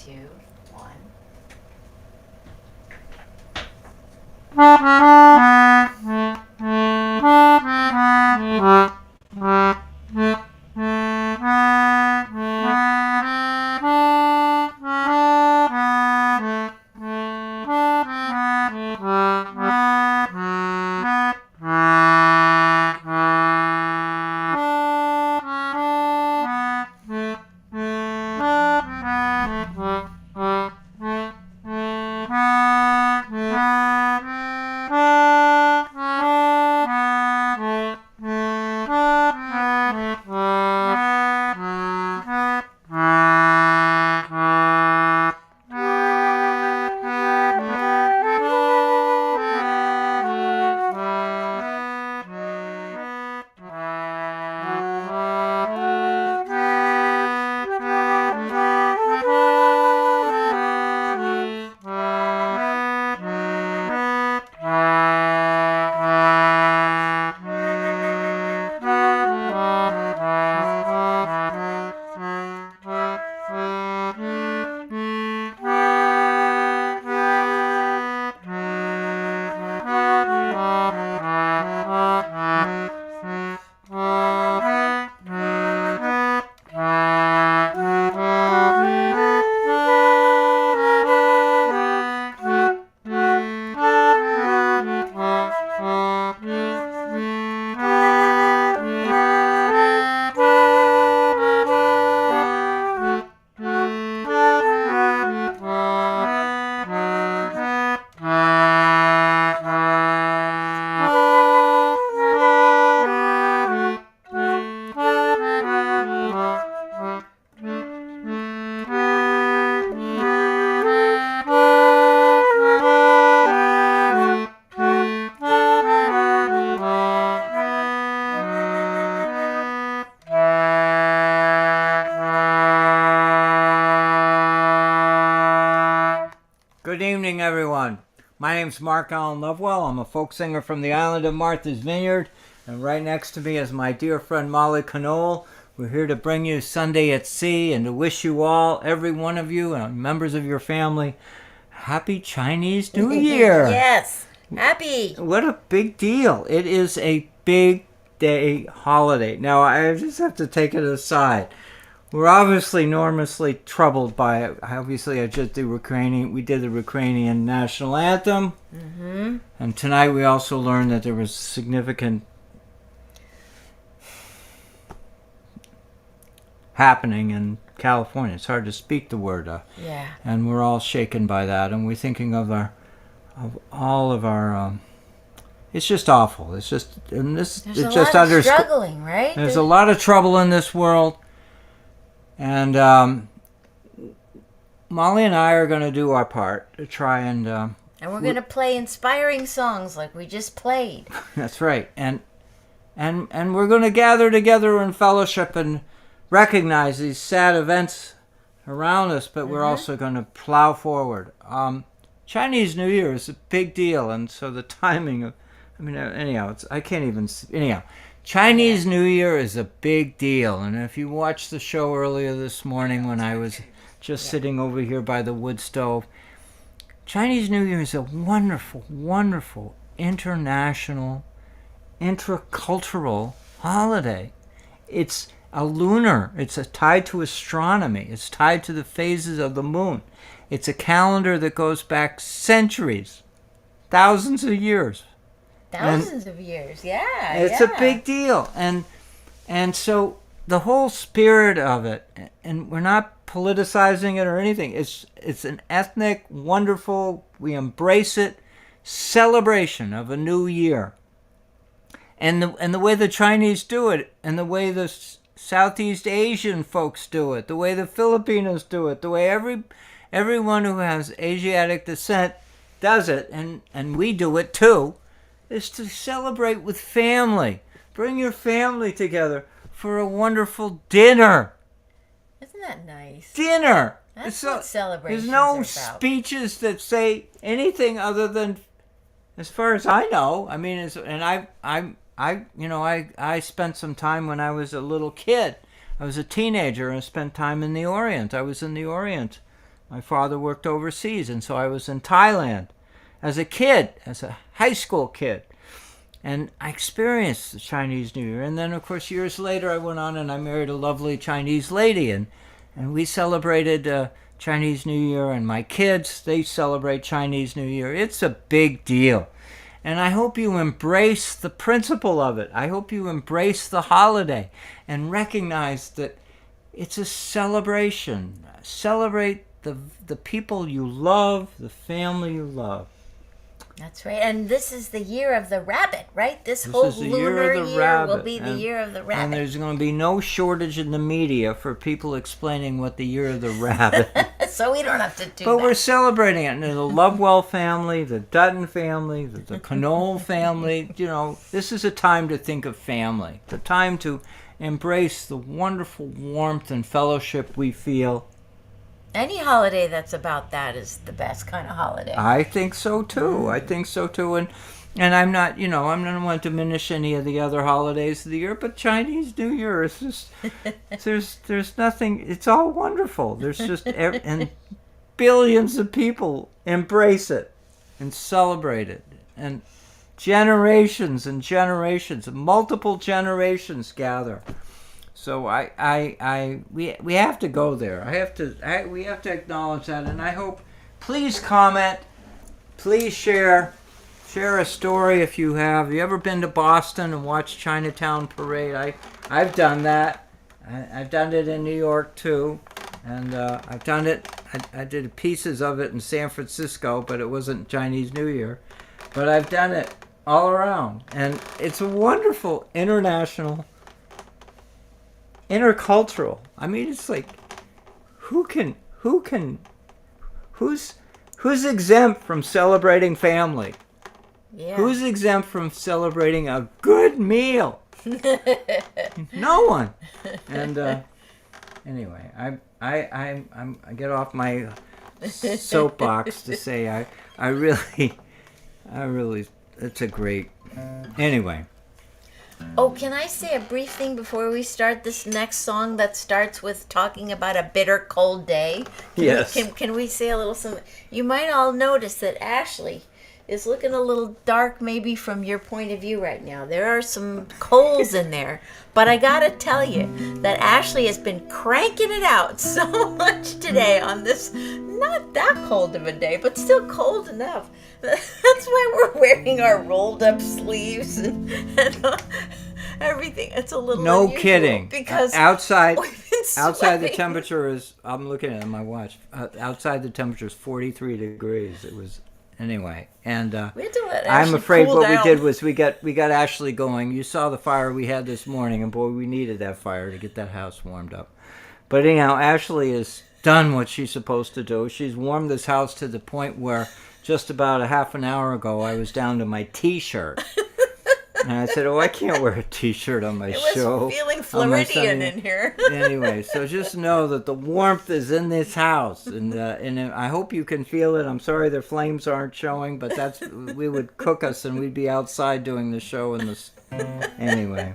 2, 1. Good evening, everyone. My name's Mark Allen Lovewell. I'm a folk singer from the island of Martha's Vineyard, and right next to me is my dear friend Molly Conole. We're here to bring you Sunday at Sea and to wish you all, every one of you, and members of your family, Happy Chinese New Year. Yes, happy. What a big deal. It is a big day holiday. Now, I just have to take it aside. We're obviously enormously troubled by it. Obviously, I just did we did the Ukrainian national anthem. Mm-hmm. And tonight we also learned that there was significant happening in California. It's hard to speak the word. Yeah. And we're all shaken by that. And we're thinking of all of our... it's just awful. It's just... And this, There's it's a just lot of struggling, right? There's a lot of trouble in this world. And Molly and I are going to do our part to try and... and we're going to play inspiring songs like we just played. That's right. And we're going to gather together in fellowship and recognize these sad events around us, but we're also going to plow forward. Chinese New Year is a big deal, and so the timing of... anyhow, I can't even... Anyhow, Chinese New Year is a big deal, and if you watched the show earlier this morning when I was just sitting over here by the wood stove, Chinese New Year is a wonderful, wonderful international, intercultural holiday. It's it's tied to astronomy. It's tied to the phases of the moon. It's a calendar that goes back centuries, thousands of years. Thousands of years, yeah. It's a big deal. And so the whole spirit of it, and we're not politicizing it or anything, it's an ethnic, wonderful, we embrace it, celebration of a new year. And the way the Chinese do it, and the way the Southeast Asian folks do it, the way the Filipinos do it, the way everyone who has Asiatic descent does it, and we do it too, is to celebrate with family. Bring your family together for a wonderful dinner. Isn't that nice? Dinner. That's what celebrations There's no are about. speeches that say anything other than, as far as I know. I mean, I spent some time when I was a little kid. I was a teenager and spent time in the Orient. I was in the Orient My father worked overseas, and so I was in Thailand as a kid, as a high school kid. And I experienced the Chinese New Year. And then, of course, years later, I went on and I married a lovely Chinese lady. And we celebrated Chinese New Year. And my kids, they celebrate Chinese New Year. It's a big deal. And I hope you embrace the principle of it. I hope you embrace the holiday and recognize that it's a celebration. Celebrate the people you love, the family you love. That's right. And this is the year of the rabbit, right? This whole lunar year will be the year of the rabbit. And there's going to be no shortage in the media for people explaining what the year of the rabbit. So we don't have to do that. But we're celebrating it. And the Lovewell family, the Dutton family, the Conole family. You know, this is a time to think of family. The time to embrace the wonderful warmth and fellowship we feel. Any holiday that's about that is the best kind of holiday. I think so too. I think so too. And I'm not, I'm not want to diminish any of the other holidays of the year, but Chinese New Year is just there's nothing. It's all wonderful. There's just and billions of people embrace it and celebrate it, and generations and generations, multiple generations gather. So we have to go there. We have to acknowledge that, and I hope. Please comment. Please share a story if you have. Have you ever been to Boston and watched Chinatown Parade? I've done that. I've done it in New York too, and I've done it. I did pieces of it in San Francisco, but it wasn't Chinese New Year. But I've done it all around, and it's a wonderful intercultural. I mean, it's like, who's exempt from celebrating family? Yeah. Who's exempt from celebrating a good meal? No one. And anyway, I get off my soapbox to say I really, it's a great. Anyway. Oh, can I say a brief thing before we start this next song that starts with talking about a bitter cold day? Yes. Can we say a little something? You might all notice that Ashley is looking a little dark maybe from your point of view right now. There are some coals in there. But I gotta tell you that Ashley has been cranking it out so much today on this not that cold of a day, but still cold enough. That's why we're wearing our rolled up sleeves and everything. It's a little no unusual kidding. Because outside the sweating. temperature is. I'm looking at my watch. Outside the temperature is 43 degrees. It was anyway, and we had to let I'm Ashley afraid cool what down. we did was we got Ashley going. You saw the fire we had this morning, and boy, we needed that fire to get that house warmed up. But anyhow, Ashley has done what she's supposed to do. She's warmed this house to the point where just about a half an hour ago, I was down to my T-shirt. And I said, I can't wear a T-shirt on my show. It was feeling Floridian in here. Anyway, so just know that the warmth is in this house. And I hope you can feel it. I'm sorry the flames aren't showing, but we would cook us and we'd be outside doing the show. Anyway.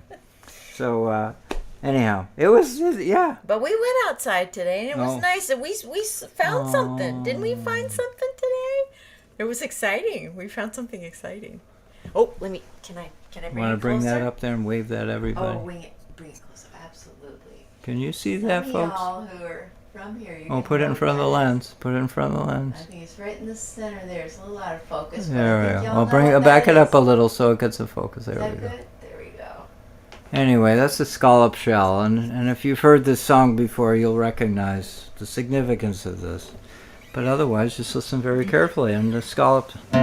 So, anyhow, it was, yeah. But we went outside today, and it was nice. And we found something. Didn't we find something today? It was exciting. We found something exciting. Oh, can I bring it closer? Want to bring that up there and wave that at everybody? Oh, bring it closer. Absolutely. Can you see that, folks? Y'all who are from here. Put it in front of the lens. Put it in front of the lens. I think it's right in the center there. It's a little out of focus. There we go. Well, back it up a little so it gets a focus. There we go. Good? There we go. Anyway, that's the scallop shell, and if you've heard this song before, you'll recognize the significance of this. But otherwise, just listen very carefully. And the scallop. We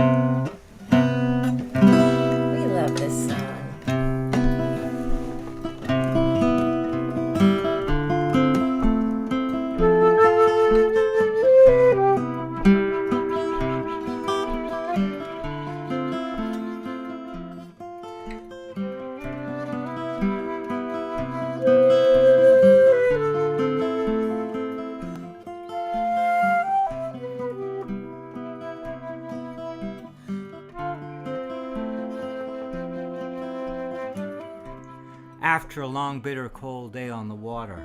love this song. After a long, bitter, cold day on the water.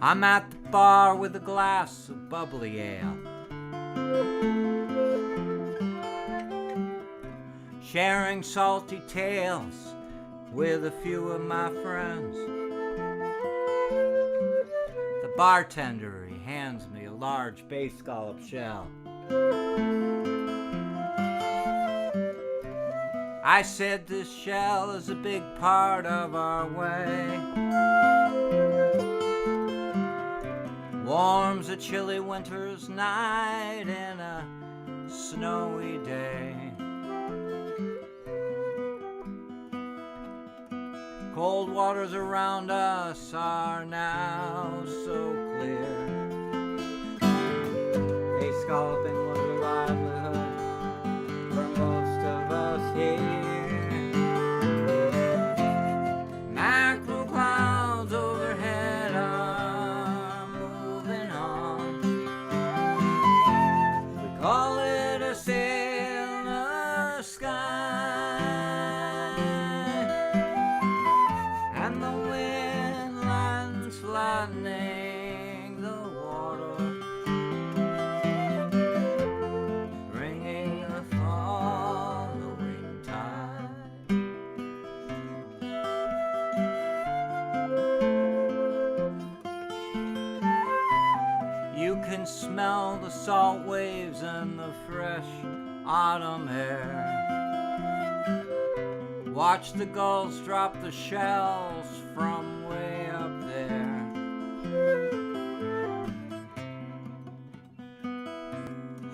I'm at the bar with a glass of bubbly ale, sharing salty tales with a few of my friends. The bartender, he hands me a large bay scallop shell. I said this shell is a big part of our way. Warms a chilly winter's night in a snowy day. Cold waters around us are now so clear. Bay scalloping was a livelihood for most of us here. Mackerel clouds overhead are moving on. We call it a sailor sky, and the wind lands flattening the water, bringing the following tide. You can smell the salt waves and the fresh autumn air. Watch the gulls drop the shells from way up there.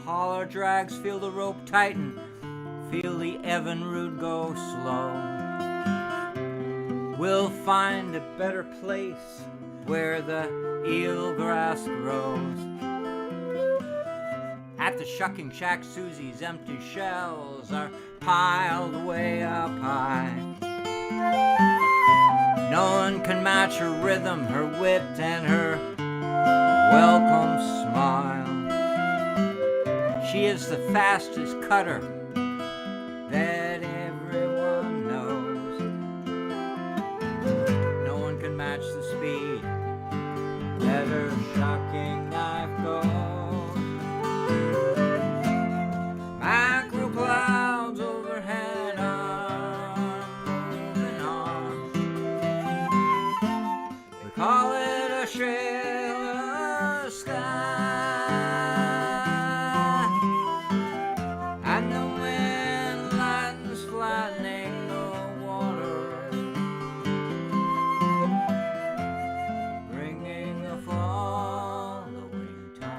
Holler drags, feel the rope tighten, feel the Evinrude go slow. We'll find a better place where the eelgrass grows. At the shucking shack, Susie's empty shells are piled way up high. No one can match her rhythm, her wit, and her welcome smile. She is the fastest cutter that everyone knows. No one can match the speed that her shocking knife goes. Mackerel clouds overhead are moving on. We call it a sailor sky, and the wind lightens flattening the water, bringing the following tide.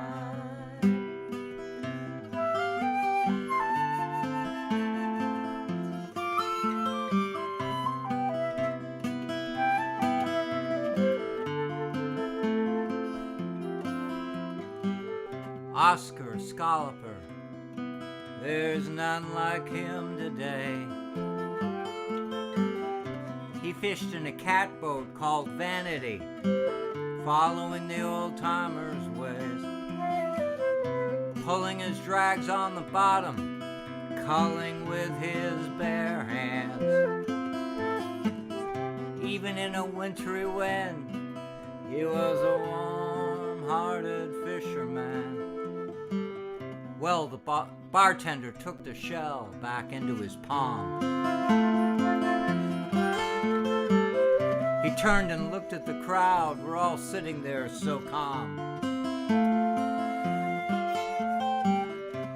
Oscar Scalloper, there's none like him today. He fished in a catboat called Vanity, following the old-timers' ways, pulling his drags on the bottom, culling with his bare hands. Even in a wintry wind, he was a warm-hearted fisherman. Well, the bartender took the shell back into his palm. He turned and looked at the crowd. We're all sitting there so calm.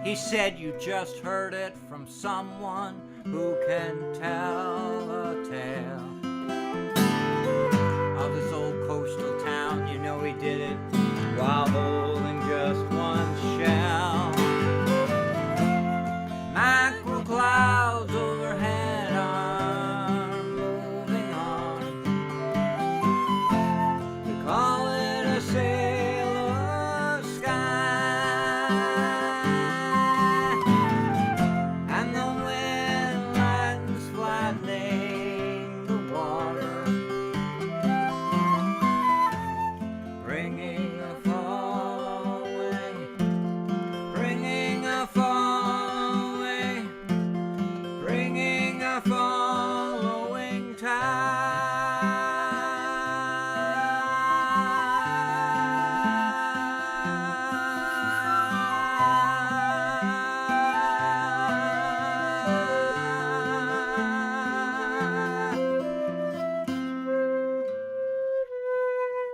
He said, you just heard it from someone who can tell a tale of this old coastal town. You know he did it while holding just one shell. Mackerel clouds overhead are moving on. We call it a sailor sky, and the wind lightens flattening the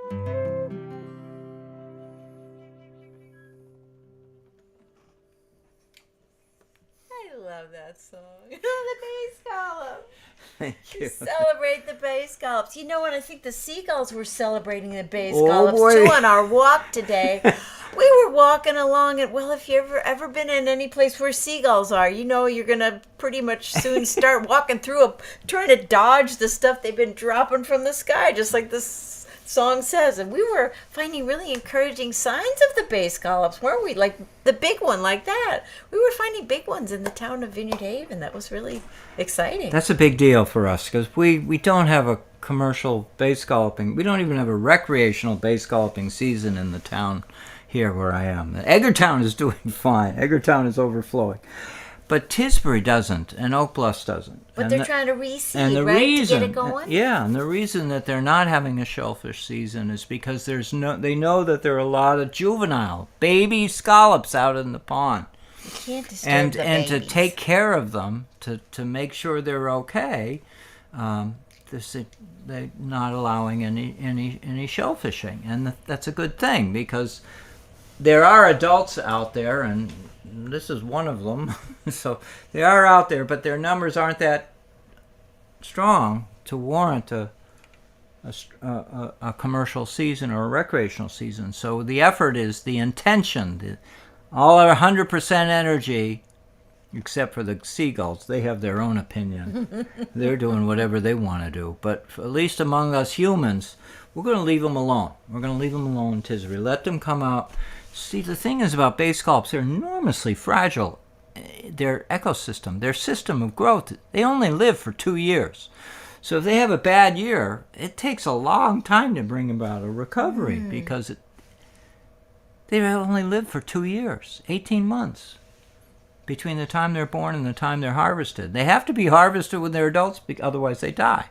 I love that song. The bay scallop. Thank you. Celebrate the bay scallops. You know what? I think the seagulls were celebrating the bay Oh, scallops boy. too on our walk today. We were walking along, and well, if you've ever been in any place where seagulls are, you know you're gonna pretty much soon start walking through trying to dodge the stuff they've been dropping from the sky, just like this song says. And we were finding really encouraging signs of the bay scallops, weren't we? Like the big one, like that. We were finding big ones in the town of Vineyard Haven. That was really exciting. That's a big deal for us because we don't have a commercial bay scalloping. We don't even have a recreational bay scalloping season in the town here where I am. Edgartown is doing fine. Edgartown is overflowing. But Tisbury doesn't, and Oak Bluffs doesn't. But and they're trying to reseed, the right, reason, to get it going? Yeah, and the reason that they're not having a shellfish season is because they know that there are a lot of juvenile baby scallops out in the pond. You can't disturb the And to babies. take care of them, to make sure they're okay, they're not allowing any shellfishing, and that's a good thing because there are adults out there, and this is one of them. So they are out there, but their numbers aren't that strong to warrant a commercial season or a recreational season. So the effort is the intention, all our 100% energy, except for the seagulls. They have their own opinion. They're doing whatever they want to do. But at least among us humans, we're going to leave them alone. We're going to leave them alone in Tisbury. Let them come out. See, the thing is about bay scallops, they're enormously fragile. Their ecosystem, their system of growth, they only live for 2 years. So if they have a bad year, it takes a long time to bring about a recovery because they only live for 2 years, 18 months between the time they're born and the time they're harvested. They have to be harvested when they're adults, otherwise they die.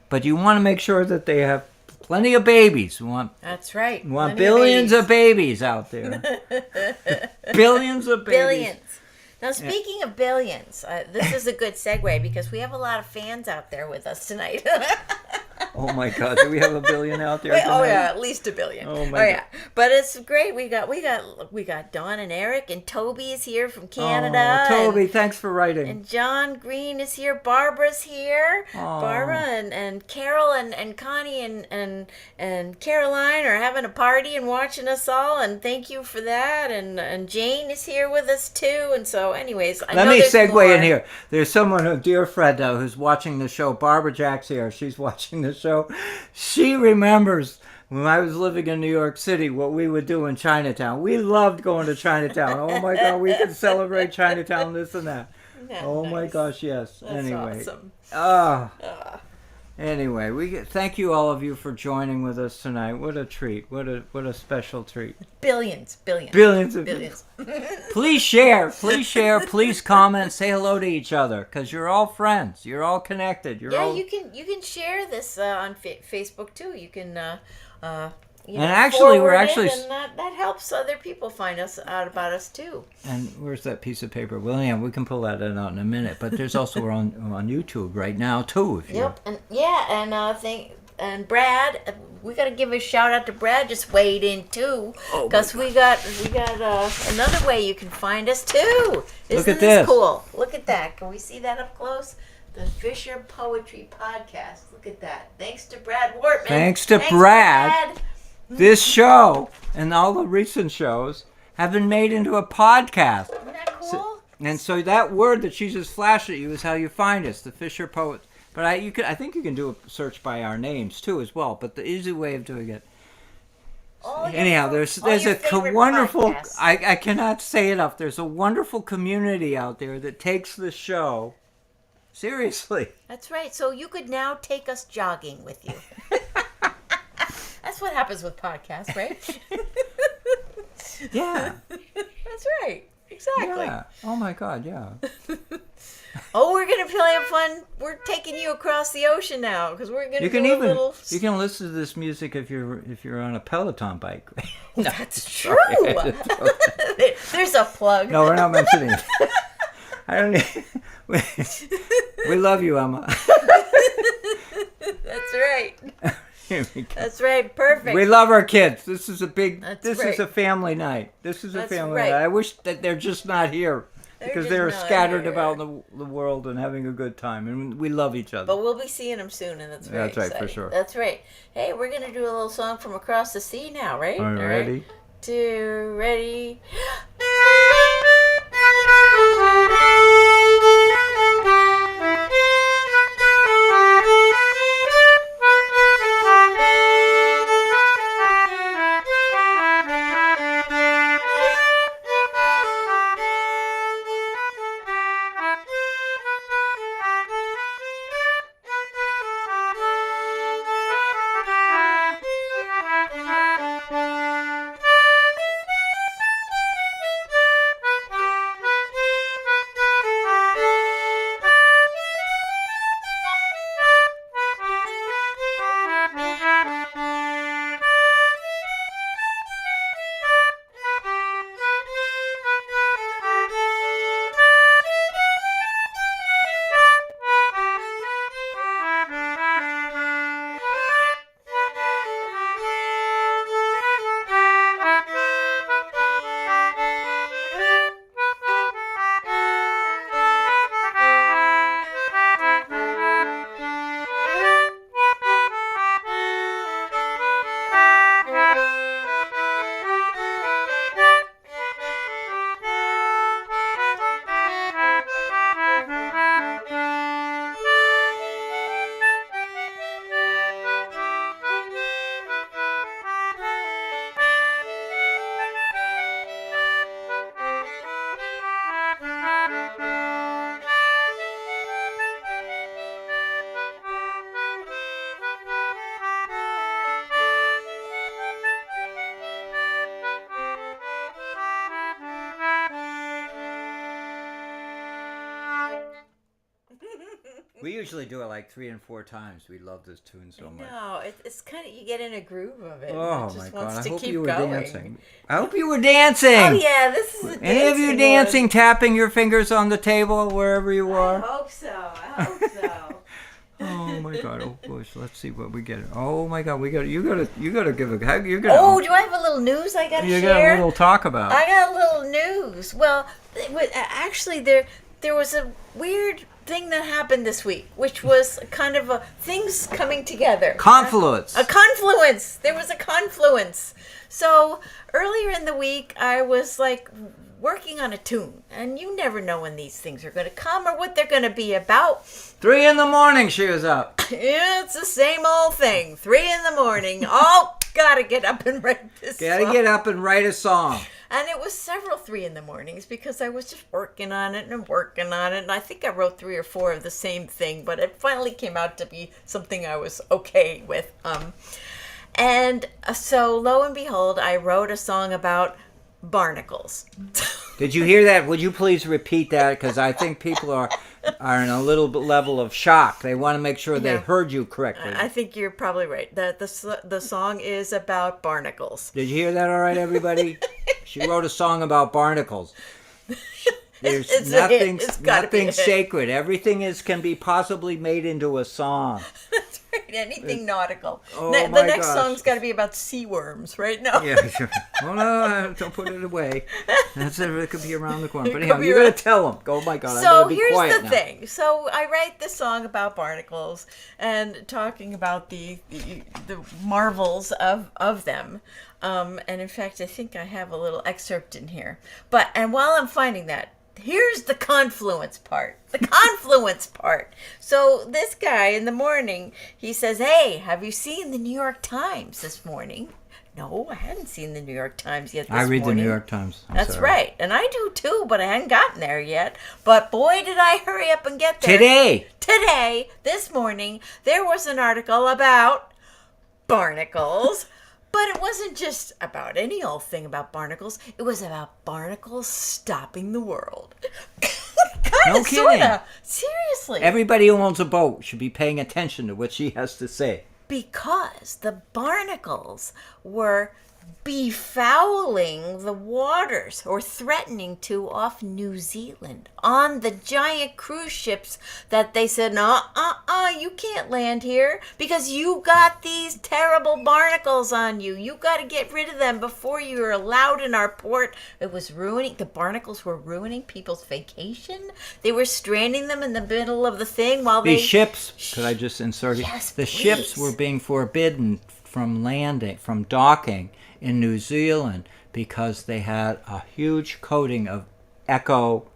But you want to make sure that they have plenty of babies. That's right. We want Plenty billions of babies out there. Billions of babies. Billions. Now, speaking of billions, this is a good segue because we have a lot of fans out there with us tonight. Oh my God! Do we have a billion out there? Wait, oh tonight? yeah, at least a billion. Oh my yeah, but it's great. We got Dawn and Eric, and Toby is here from Canada. Oh, Toby, and, thanks for writing. and John Green is here. Barbara's here. Oh. Barbara and Carol and Connie and Caroline are having a party and watching us all. And thank you for that. And Jane is here with us too. And so, anyways, Let me segue in here. There's someone, a dear friend, who's watching the show. Barbara Jack's here. She's watching the show. She remembers when I was living in New York City what we would do in Chinatown. We loved going to Chinatown. Oh my God, we could celebrate Chinatown, this and that. Oh my gosh, yes. That's anyway. awesome. Anyway, thank you all of you for joining with us tonight. What a treat. What a special treat. Billions of Billions. Please share, please comment, say hello to each other because you're all friends. You're all connected. You can share this on Facebook too. You can actually, we're forward actually it, and that helps other people find us out about us too. And where's that piece of paper? Well, yeah, we can pull that out in a minute. But there's also we're on YouTube right now too. If Yep, and Brad, we got to give a shout out to Brad. Just weighed in too, because we got another way you can find us too. Isn't at this. Cool? Look at that. Can we see that up close? The Fisher Poetry Podcast. Look at that. Thanks to Brad Wortman. Thanks to Brad. This show and all the recent shows have been made into a podcast. Isn't that cool? So that word that she just flashed at you is how you find us, the Fisher Poets. But I think you can do a search by our names too as well. But the easy way of doing it. Anyhow, there's a wonderful. I cannot say it enough. There's a wonderful community out there that takes the show seriously. That's right. So you could now take us jogging with you. That's what happens with podcasts, right? Yeah. That's right. Exactly. Yeah. Oh my God. Yeah. Oh, we're gonna play a fun. We're taking you across the ocean now because we're gonna You can do a little. you can listen to this music if you're on a Peloton bike. No, That's true. There's a plug. No, we're not mentioning it. I don't need. We love you, Emma. That's right. Here we go. That's right. Perfect. We love our kids. This is a right. family night. This is a That's family right. night. I wish that they're just not here. Because they're just not scattered here. about the world and having a good time. And we love each other. But we'll be seeing them soon, and that's very That's right, exciting. for sure. That's right. Hey, we're going to do a little song from across the sea now, right? Are you All ready? Right. 2, ready. We usually do it like 3 and 4 times. We love this tune so much. No, it's kind of, you get in a groove of it. Oh, it my just God. wants I to hope keep you were going. dancing. I hope you were dancing. Oh, yeah, this is a Any of you dancing, tapping your fingers on the table, wherever you I are? hope so. I hope so. Oh my God! Oh gosh, let's see what we get. Oh my God, you gotta give a. You're gonna. Oh, do I have a little news I gotta you share? got a little talk about. I got a little news. Well, actually, there was a weird thing that happened this week, which was kind of things coming together. Confluence. A confluence. There was a confluence. So earlier in the week, I was like working on a tune, and you never know when these things are going to come or what they're going to be about. 3 a.m, she was up. Yeah, it's the same old thing. 3 a.m. Oh, gotta get up and write this Gotta song. get up and write a song. And it was several 3 a.m. because I was just working on it and working on it. And I think I wrote 3 or 4 of the same thing, but it finally came out to be something I was okay with. And so lo and behold, I wrote a song about barnacles. Did you hear that? Would you please repeat that? Because I think people are in a little bit level of shock. They want to make sure they heard you correctly. I think you're probably right. The song is about barnacles. Did you hear that all right, everybody? She wrote a song about barnacles. There's nothing sacred. Everything can be possibly made into a song. That's right. Anything nautical. Oh, The my next gosh. song's got to be about sea worms, right? No. Yeah, sure. Well, no, don't put it away. It could be around the corner. But It anyhow, could be you're going around- to tell them. Oh, my God, I So better be quiet here's the now. thing. So I write this song about barnacles and talking about the marvels of them. And in fact, I think I have a little excerpt in here. And while I'm finding that, here's the confluence part. The confluence part. So this guy in the morning, he says, "Hey, have you seen the New York Times this morning?" No, I hadn't seen the New York Times yet this I read morning. the New York Times. I'm That's sorry. right. And I do too, but I hadn't gotten there yet. But boy, did I hurry up and get there. Today, this morning, there was an article about barnacles. But it wasn't just about any old thing about barnacles. It was about barnacles stopping the world. No kidding. Sorta. Seriously. Everybody who owns a boat should be paying attention to what she has to say. Because the barnacles were befouling the waters, or threatening to, off New Zealand on the giant cruise ships that they said, you can't land here because you got these terrible barnacles on you. You got to get rid of them before you're allowed in our port. It was ruining, the barnacles were ruining people's vacation. They were stranding them in the middle of the thing while These ships, could I just insert it? Yes, the please. ships were being forbidden from landing, from docking in New Zealand because they had a huge coating of eco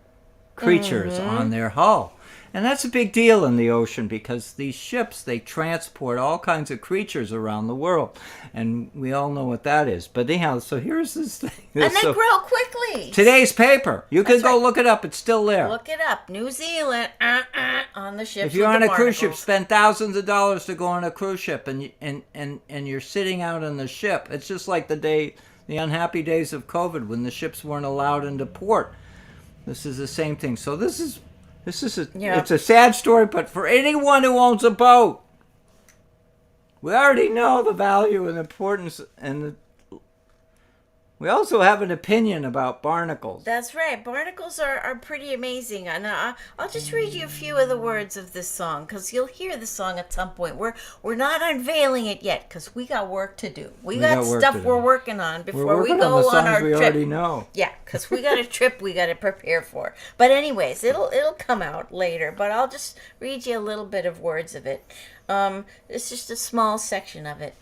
creatures on their hull. And that's a big deal in the ocean because these ships, they transport all kinds of creatures around the world. And we all know what that is. But anyhow, so here's this thing. And they grow quickly. Today's paper. You can go look it up. It's still there. Look it up. New Zealand, on the ships. If you're on a cruise ship, barnacles. spend thousands of dollars to go on a cruise ship, and you're sitting out on the ship. It's just like the unhappy days of COVID when the ships weren't allowed into port. This is the same thing. So it's a sad story, but for anyone who owns a boat, we already know the value and importance, and we also have an opinion about barnacles. That's right. Barnacles are pretty amazing. And I'll just read you a few of the words of this song because you'll hear the song at some point. We're not unveiling it yet because we got work to do. We got stuff we're working on before we go on our we trip. Already know. Yeah, because we got a trip we got to prepare for. But anyways, it'll come out later. But I'll just read you a little bit of words of it. It's just a small section of it.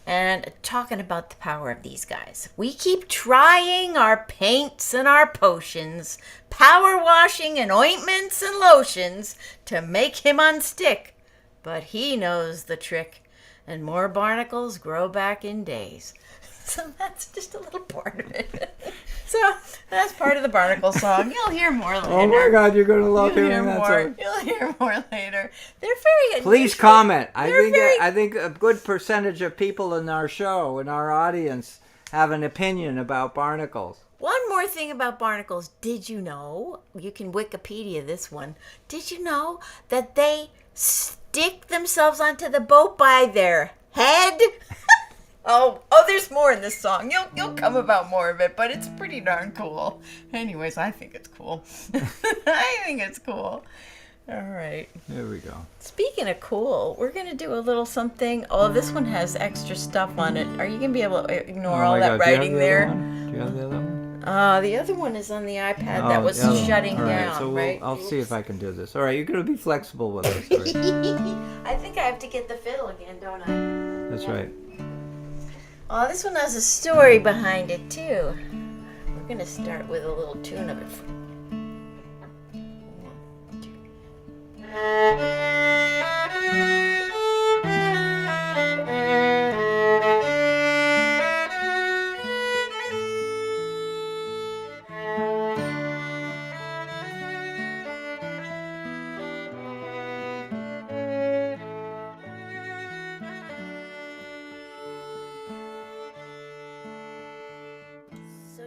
And talking about the power of these guys. We keep trying our paints and our potions, power washing and ointments and lotions to make him unstick. But he knows the trick, and more barnacles grow back in days. So that's just a little part of it. So that's part of the barnacle song. You'll hear more later. Oh my God, you're going to love hearing that song. You'll hear more later. They're very. Please comment. I think a good percentage of people in our show, in our audience, have an opinion about barnacles. One more thing about barnacles. Did you know? You can Wikipedia this one. Did you know that they stick themselves onto the boat by their head? Oh, there's more in this song. You'll come about more of it, but it's pretty darn cool. Anyways, I think it's cool. I think it's cool. All right. There we go. Speaking of cool, we're going to do a little something. Oh, this one has extra stuff on it. Are you going to be able to ignore all that writing there? Do you have the other one? The other one is on the iPad that was shutting down, so right? I'll see if I can do this. All right, you're going to be flexible with us. Right? I think I have to get the fiddle again, don't I? That's right. Oh, this one has a story behind it, too. We're going to start with a little tune of it.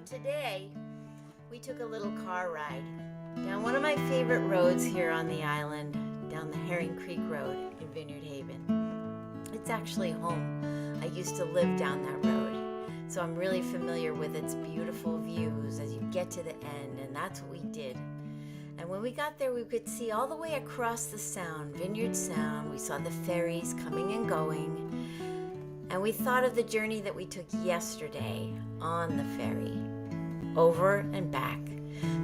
Today, we took a little car ride down one of my favorite roads here on the island, down the Herring Creek Road in Vineyard Haven. It's actually home. I used to live down that road, so I'm really familiar with its beautiful views as you get to the end, and that's what we did. And when we got there, we could see all the way across the Sound, Vineyard Sound. We saw the ferries coming and going, and we thought of the journey that we took yesterday on the ferry, over and back,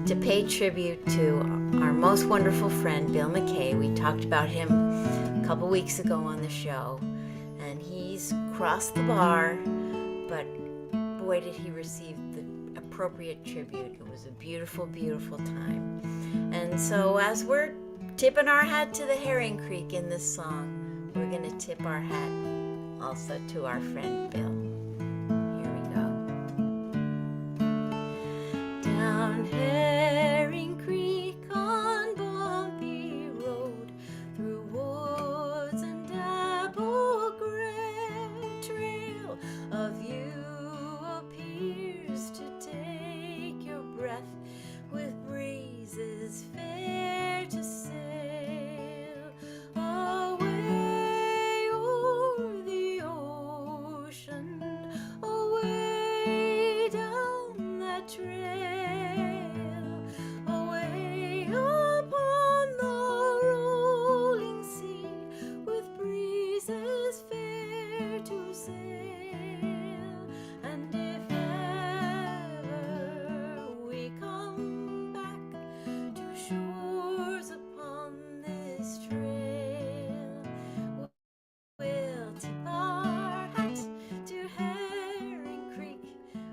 to pay tribute to our most wonderful friend, Bill McKay. We talked about him a couple weeks ago on the show, and he's crossed the bar, but boy did he receive the appropriate tribute. It was a beautiful, beautiful time. And so as we're tipping our hat to the Herring Creek in this song, we're going to tip our hat also to our friend Bill. Down Herring Creek on bumpy road, through woods and dabble gray, trail of you appears to take your breath, with breezes fair to sail away o'er the ocean, away sail, and if ever we come back to shores upon this trail, we'll tip our hat to Herring Creek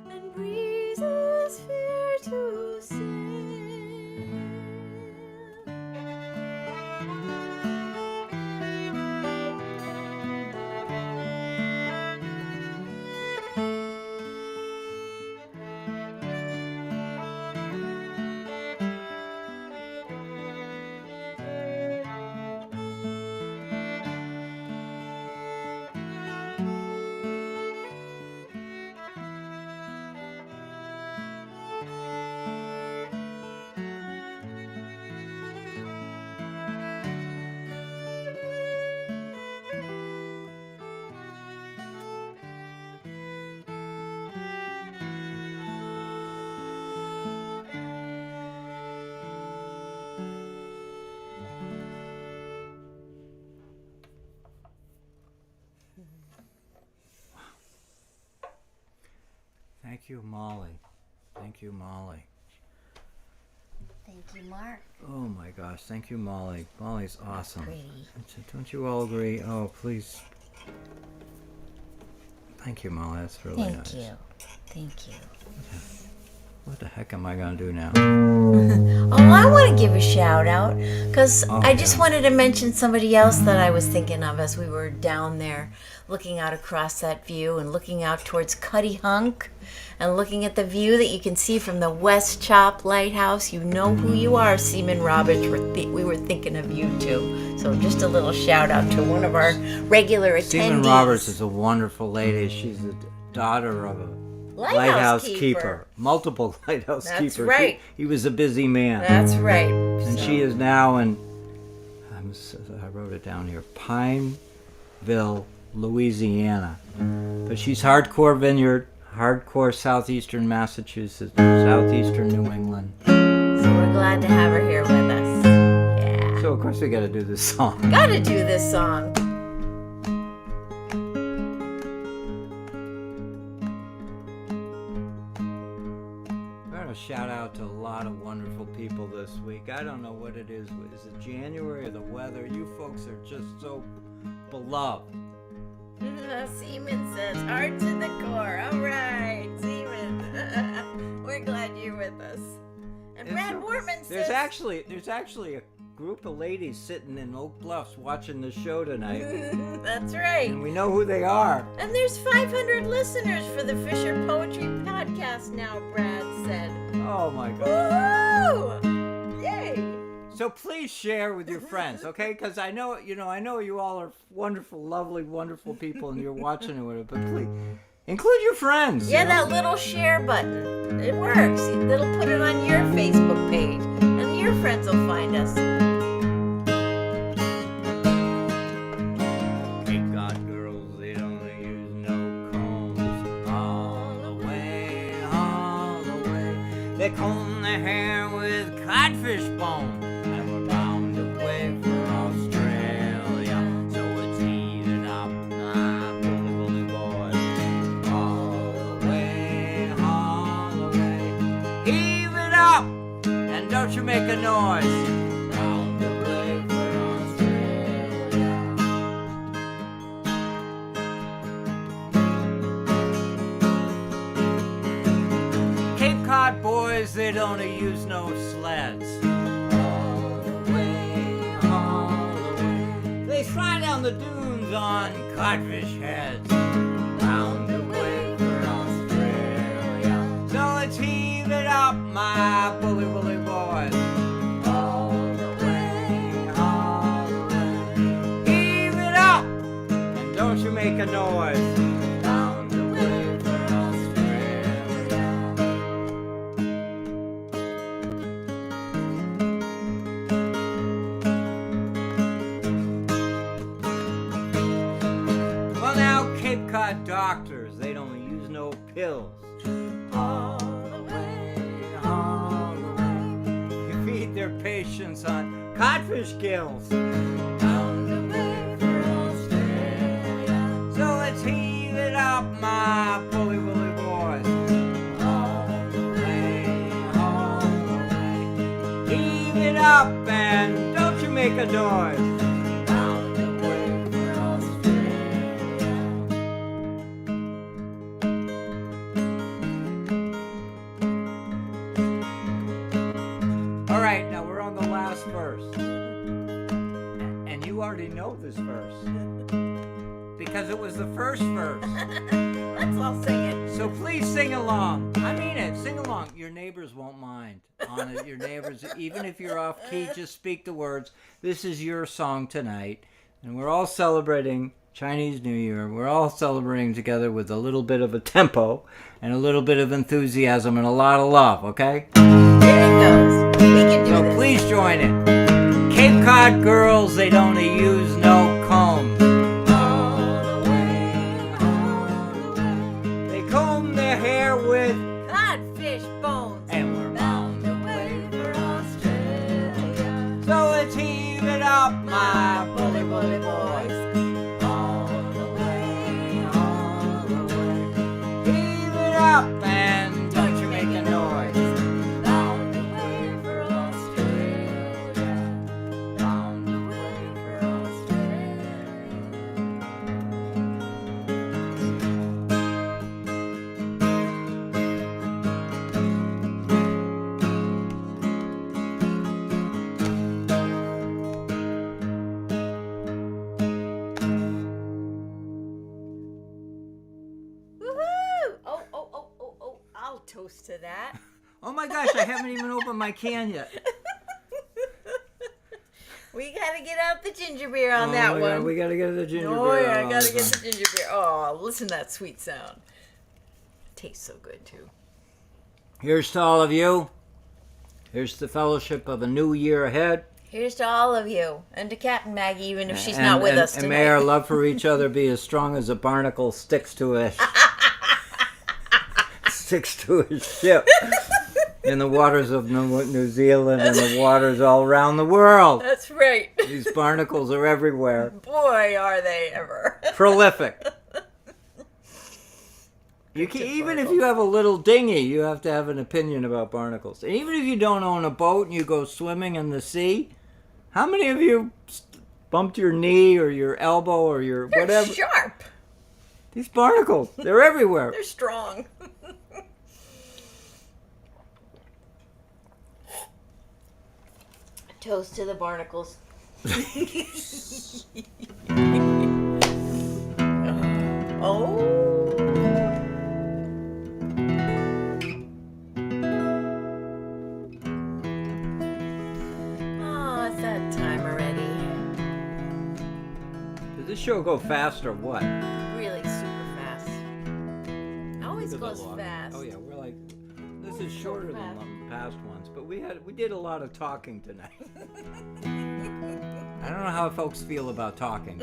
and breezes fair to sail. Thank you, Molly. Thank you, Molly. Thank you, Mark. Oh my gosh, thank you, Molly. Molly's awesome. Pretty. Don't you all agree? Oh, please. Thank you, Molly. That's really nice. Thank you. What the heck am I going to do now? Oh, I want to give a shout out because I just wanted to mention somebody else that I was thinking of as we were down there looking out across that view and looking out towards Cuddy Hunk and looking at the view that you can see from the West Chop Lighthouse. You know who you are, Seaman Roberts. We were thinking of you too. So just a little shout out to one of our regular attendees. Seaman Roberts is a wonderful lady. She's the daughter of a lighthouse keeper. Multiple lighthouse keepers. That's right. He was a busy man. That's right. And she is now in, I wrote it down here, Pineville, Louisiana. But she's hardcore vineyard, hardcore southeastern Massachusetts, southeastern New England. So we're glad to have her here with us. Yeah. So of course we got to do this song. Gotta do this song. Shout out to a lot of wonderful people this week. I don't know what it is. Is it January or the weather? You folks are just so beloved. Seaman says, heart to the core. All right, Seaman. We're glad you're with us. And Brad Wortman says... There's actually a group of ladies sitting in Oak Bluffs watching the show tonight. That's right. And we know who they are. And there's 500 listeners for the Fisher Poetry Podcast now, Brad said. Oh my God. Woohoo! Yay! So please share with your friends, okay? Because I know you all are wonderful, lovely, wonderful people, and you're watching it with it. But please include your friends. Yeah, that little share button. It works. It'll put it on your Facebook page, and your friends will find us. Cape Cod girls, they don't use no combs. All the way. They comb their hair with codfish bone. And we're bound away for Australia. So it's heated up, bully boys. All the way. Heave it up, and don't you make a noise. Bound away for Australia. Cape Cod boys, they don't use no sleds. All the way. They slide down the dunes on codfish heads. Bound away for Australia. So let's heave it up, my bully boys. All the way. Heave it up, and don't you make a noise. Bound away for Australia. Well, now Cape Cod doctors, they don't use no pills. All the way. You feed their patients on codfish gills. Bound away for Australia. So let's heave up, my bully bully boys. All the way, all the way. Heave it up and don't you make a noise. Bound away for Australia. All right, now we're on the last verse. And you already know this verse. Because it was the first verse. Let's all sing it. So please sing along. I mean it. Sing along. Your neighbors won't mind. On it, your neighbors, even if you're off key, just speak the words. This is your song tonight. And we're all celebrating Chinese New Year. We're all celebrating together with a little bit of a tempo and a little bit of enthusiasm and a lot of love, okay? There it goes. We can do So this. please join in. Cape Cod girls, they don't use no combs. Comb their hair with codfish bones. and we're bound away for Australia. so let's heave it up, my bully bully boys. All the way, All the way. Heave it up and don't you make a noise. bound away for Australia. Bound away for Australia. Woohoo! Oh, I'll toast to that. Oh my gosh, I haven't even opened my can yet. We gotta get out the ginger beer on Oh that my one. God, we gotta get the ginger Oh beer. yeah, I on gotta this get one. the ginger beer. Oh, listen to that sweet sound. Tastes so good too. Here's to all of you. Here's the fellowship of a new year ahead. Here's to all of you, and to Captain Maggie, even if she's not with us and tonight. may our love for each other be as strong as a barnacle sticks to a ship in the waters of New Zealand and the waters all around the world. That's right. These barnacles are everywhere. Boy, are they ever. Prolific. You can, even if you have a little dinghy, you have to have an opinion about barnacles. And even if you don't own a boat and you go swimming in the sea, how many of you bumped your knee or your elbow or your They're whatever? sharp. These barnacles, they're everywhere. They're strong. Toast to the barnacles. Oh. Oh, it's that time already. Does this show go fast or what? Really super fast. Always Look at goes the log. fast. Oh yeah, we're like, this is shorter than fast. the past ones, but we did a lot of talking tonight. I don't know how folks feel about talking.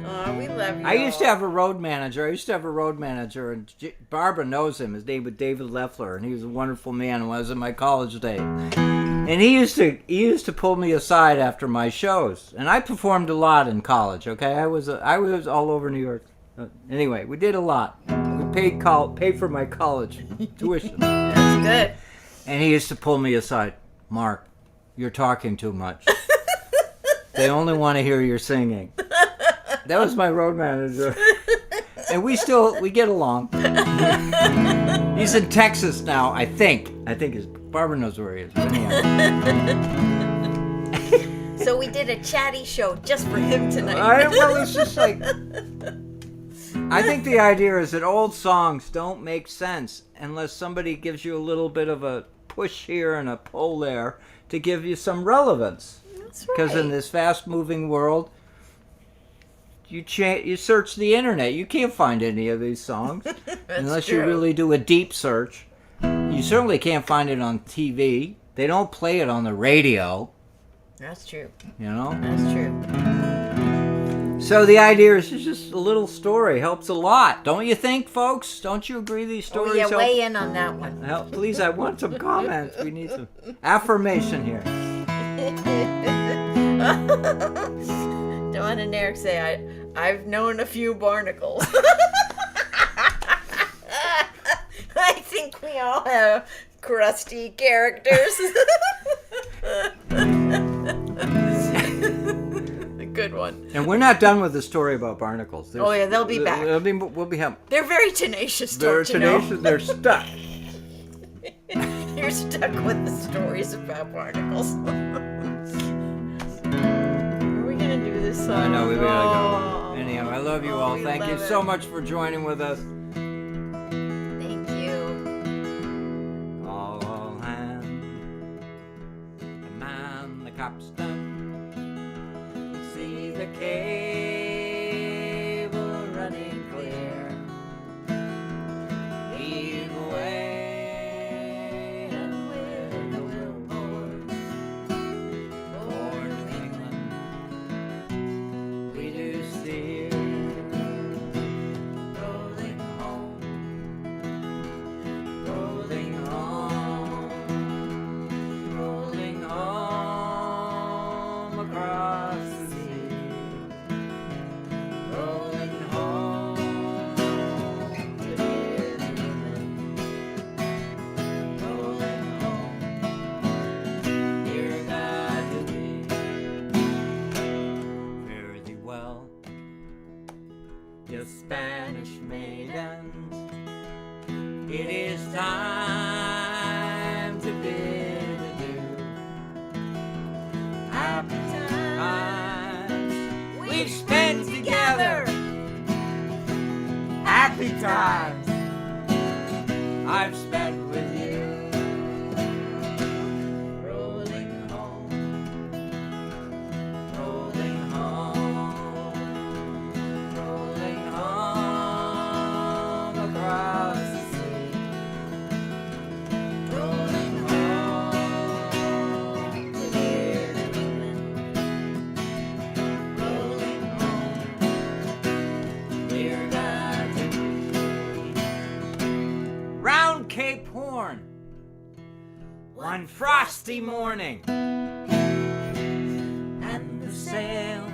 Oh, we love you. I used to have a road manager. And Barbara knows him. His name was David Leffler, and he was a wonderful man when I was in my college days. And he used to pull me aside after my shows, and I performed a lot in college. Okay, I was all over New York. Anyway, we did a lot. We paid for my college tuition. That's good. And he used to pull me aside. Mark, you're talking too much. They only want to hear your singing. That was my road manager. And we get along. He's in Texas now, I think. Barbara knows where he is. But anyhow. So we did a chatty show just for him tonight. Well, it's just like, I think the idea is that old songs don't make sense unless somebody gives you a little bit of a push here and a pull there to give you some relevance. That's right. Because in this fast-moving world, you search the internet, you can't find any of these songs unless you true. really do a deep search. You certainly can't find it on TV. They don't play it on the radio. That's true. You know. That's true. So the idea is just a little story helps a lot, don't you think, folks? Don't you agree? These stories Oh yeah, help? weigh in on that one. Help, please, I want some comments. We need some affirmation here. Dawn and Eric say I've known a few barnacles. I think we all have crusty characters. A good one. And we're not done with the story about barnacles. Oh yeah, they'll be back. We'll be They're very tenacious. They're Don't you know? tenacious. They're stuck. You're stuck with the stories about barnacles. Are we gonna do this song? I know we gotta Oh. go. Anyhow, I love you all. we Thank you love so it. much for joining with us. Thank you. All hands, the man, the capstan. See the cable running clear. Heave away and with the wheel for New England we do steer. Rolling home, rolling home, rolling home across the sea. Rolling home to dear New England. Rolling home, dear God to thee. Fare thee well, you Spanish maidens. It is time to bid adieu. Happy times we've spent together. Happy times I've spent with you. Rolling home, rolling home, rolling home across the sea. Rolling home to dear New England. Rolling home, dear God to thee. Round Cape Horn, one frosty morning, and the sails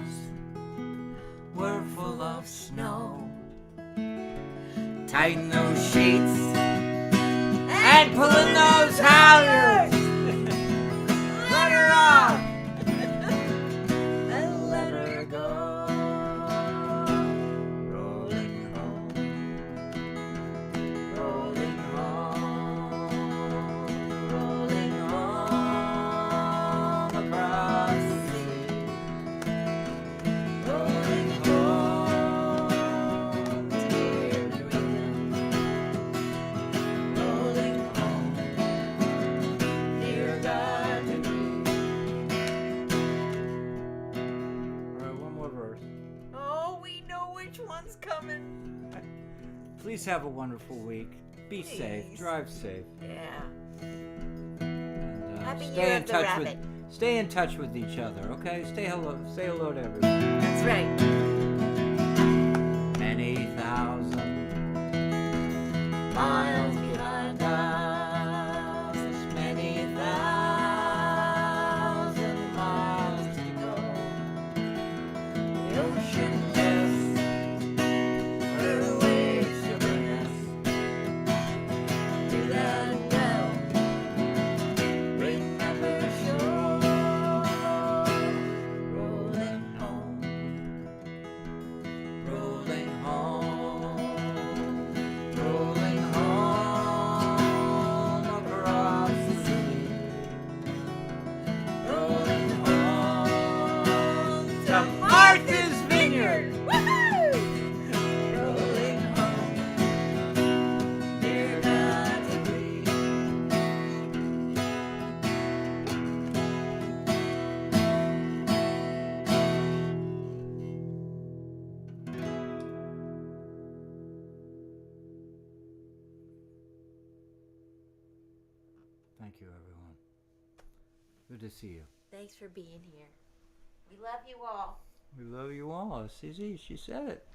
were full of snow. Tighten those sheets and pulling those halyards. Let her off and let her go. Rolling home, rolling home, rolling home across the sea. Rolling home to dear New England. Rolling home, dear God to thee. All right, one more verse. Oh, we know which one's coming. Please have a wonderful week. Be safe. Please. Drive safe. Yeah. And, Happy stay Year in of the touch Rabbit. stay in touch with each other. Okay. Say hello to everyone. That's right. Many thousand miles behind us, many thousand miles to go. The ocean lifts her waves to bring us to that well remember shore. Rolling home, rolling home, rolling home across the sea. Rolling home to Martha's Vineyard. Woohoo! Rolling home, dear God to thee. Thank you, everyone. Good to see you. Thanks for being here. We love you all. We love you all. See, she said it.